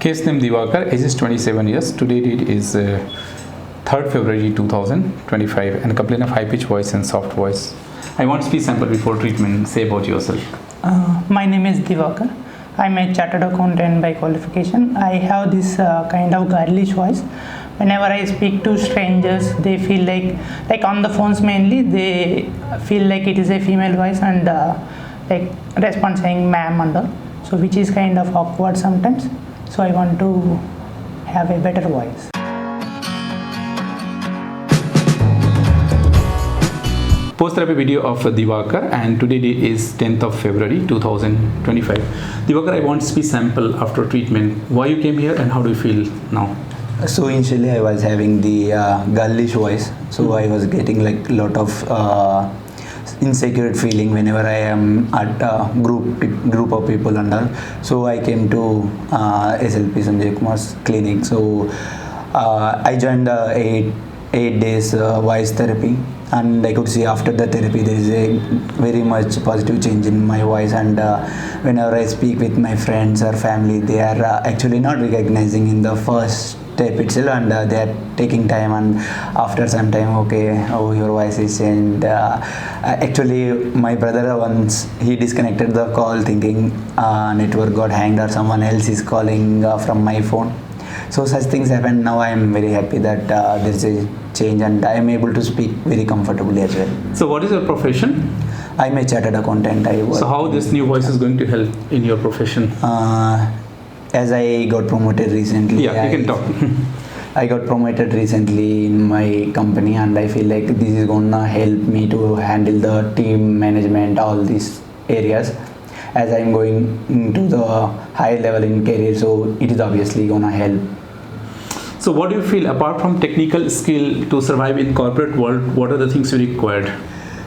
Case name Divakar, age is 27 years. Today date is 3rd February 2025 and complaint of high pitch voice and soft voice. I want speech sample before treatment. Say about yourself. My name is Divakar. I'm a chartered accountant by qualification. I have this kind of girlish voice. Whenever I speak to strangers, they feel like on the phones mainly, they feel like it is a female voice and like respond saying ma'am and all. So which is kind of awkward sometimes. So I want to have a better voice. Post-therapy video of Divakar, and today date is 10th of February 2025. Divakar, I want speech sample after treatment. Why you came here and how do you feel now? So initially I was having the girlish voice, so I was getting like a lot of insecure feeling whenever I am at a group of people and all. So I came to SLP Sanjay Kumar's clinic. So I joined 8 days voice therapy, and I could see after the therapy there is a very much positive change in my voice, and whenever I speak with my friends or family, they are actually not recognizing in the first step itself, and they are taking time, and after some time, okay, oh, your voice is changed. Actually my brother once, he disconnected the call thinking network got hanged or someone else is calling from my phone. So such things happen. Now I am very happy that there is a change and I am able to speak very comfortably as well. So what is your profession? I am a chartered accountant. So how this new voice is going to help in your profession? As I got promoted recently. Yeah, you can talk. I got promoted recently in my company, and I feel like this is gonna help me to handle the team management, all these areas. As I'm going into the high level in career, so it is obviously gonna help. So what do you feel, apart from technical skill to survive in corporate world, what are the things you required?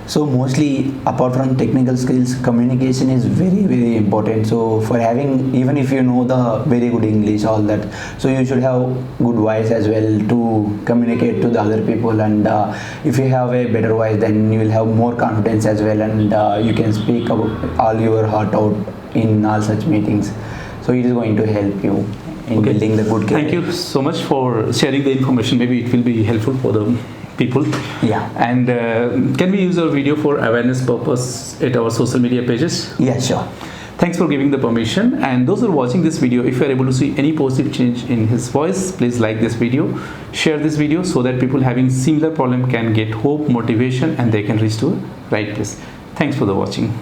So mostly apart from technical skills, communication is very, very important. So for having, even if you know the very good English, all that, so you should have good voice as well to communicate to the other people, and if you have a better voice, then you will have more confidence as well, and you can speak about all your heart out in all such meetings. So it is going to help you in building the good career. Thank you so much for sharing the information. Maybe it will be helpful for the people. Yeah. And can we use our video for awareness purpose at our social media pages? Yeah, sure. Thanks for giving the permission. And those who are watching this video, if you are able to see any positive change in his voice, please like this video, share this video so that people having similar problem can get hope, motivation, and they can reach to the right place. Thanks for the watching.